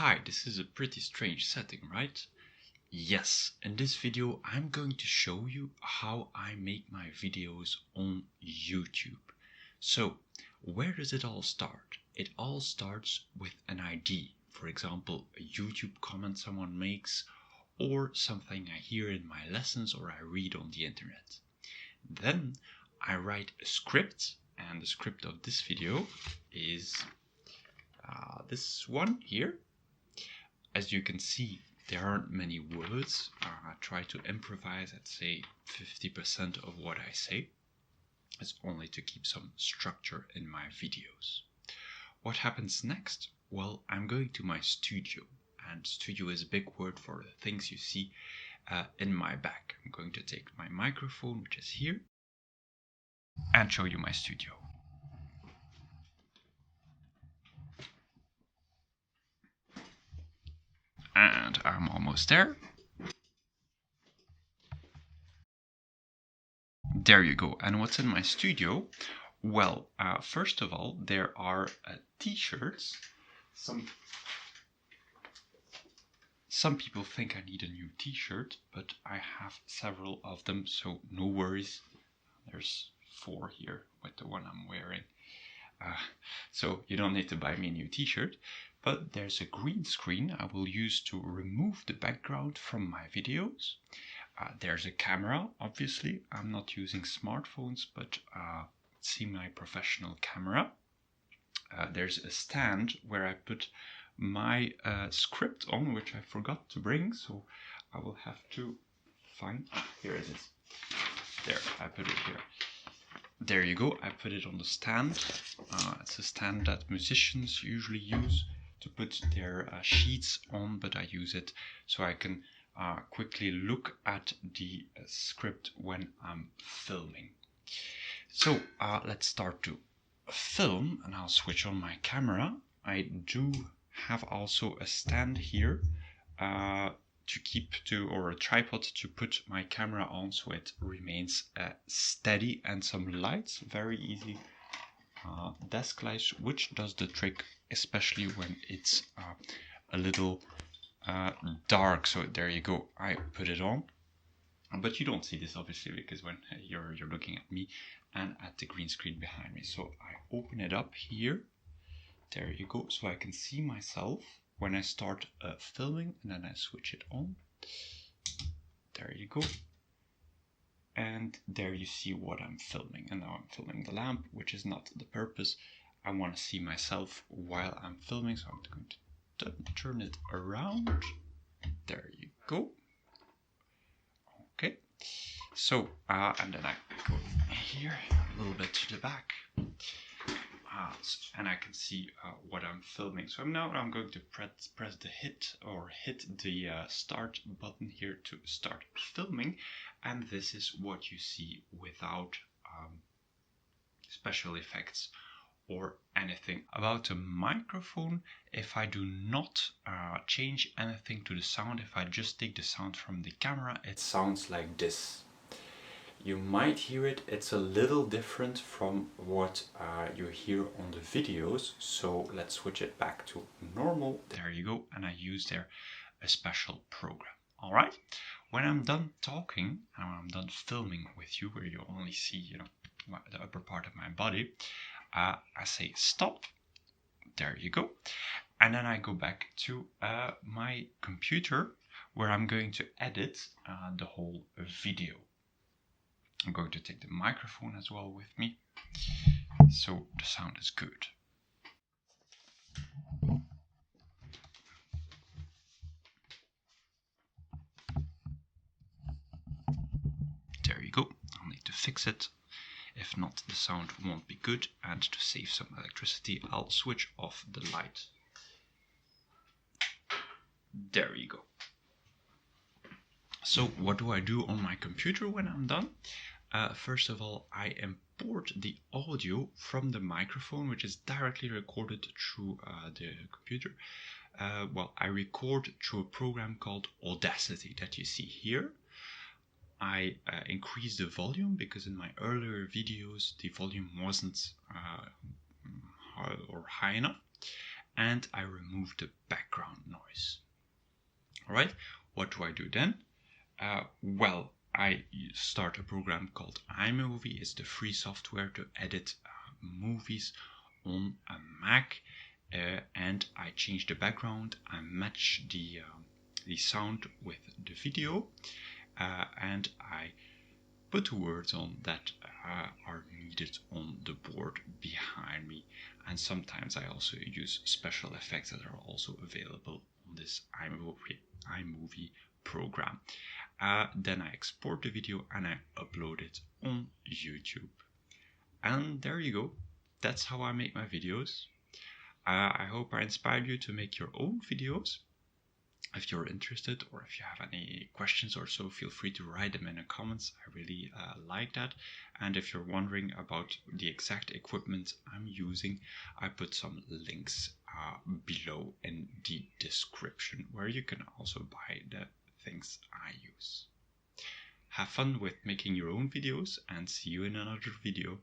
Hi, this is a pretty strange setting, right? Yes, in this video I'm going to show you how I make my videos on YouTube. So, where does it all start? It all starts with an idea. For example, a YouTube comment someone makes, or something I hear in my lessons or I read on the internet. Then I write a script, and the script of this video is this one here. As you can see, there aren't many words. I try to improvise at say 50% of what I say. It's only to keep some structure in my videos. What happens next? Well, I'm going to my studio, and studio is a big word for the things you see in my back. I'm going to take my microphone, which is here, and show you my studio. And I'm almost there. There you go. And what's in my studio? Well, first of all, there are t-shirts. Some people think I need a new t-shirt, but I have several of them, so no worries. There's 4 here with the one I'm wearing. So you don't need to buy me a new t-shirt. But there's a green screen I will use to remove the background from my videos. There's a camera, obviously. I'm not using smartphones, but semi-professional camera. There's a stand where I put my script on, which I forgot to bring, so I will have to find... here it is. There, I put it here. There you go, I put it on the stand. It's a stand that musicians usually use to put their sheets on, but I use it so I can quickly look at the script when I'm filming. So let's start to film, and I'll switch on my camera. I do have also a stand here or a tripod to put my camera on so it remains steady, and some lights, very easy desk lights, which does the trick, especially when it's a little dark. So there you go, I put it on, but you don't see this obviously because when you're looking at me and at the green screen behind me. So I open it up here, there you go, so I can see myself when I start filming, and then I switch it on. There you go. And there you see what I'm filming. And now I'm filming the lamp, which is not the purpose. I want to see myself while I'm filming, so I'm going to turn it around. There you go. Okay. So, and then I go here a little bit to the back. And I can see what I'm filming. So I'm going to press the hit the start button here to start filming, and this is what you see without special effects or anything. About the microphone, if I do not change anything to the sound, if I just take the sound from the camera, it sounds like this. You might hear it, it's a little different from what you hear on the videos, so let's switch it back to normal. There you go, and I use there a special program. Alright, when I'm done talking, and when I'm done filming with you, where you only see, the upper part of my body, I say stop, there you go, and then I go back to my computer, where I'm going to edit the whole video. I'm going to take the microphone as well with me, so the sound is good. There you go, I'll need to fix it. If not, the sound won't be good, and to save some electricity, I'll switch off the light. There you go. So what do I do on my computer when I'm done? First of all, I import the audio from the microphone, which is directly recorded through the computer. I record through a program called Audacity that you see here. I increase the volume because in my earlier videos the volume wasn't high enough, and I remove the background noise. noise. Alright, what do I do then? Well, I start a program called iMovie. It's the free software to edit movies on a Mac, and I change the background. I match the sound with the video, and I put the words on that are needed on the board behind me. And sometimes I also use special effects that are also available on this iMovie program. Then I export the video and I upload it on YouTube. And there you go. That's how I make my videos. I hope I inspired you to make your own videos. If you're interested, or if you have any questions or so, feel free to write them in the comments. I really like that. And if you're wondering about the exact equipment I'm using, I put some links below in the description where you can also buy the things I use. Have fun with making your own videos and see you in another video.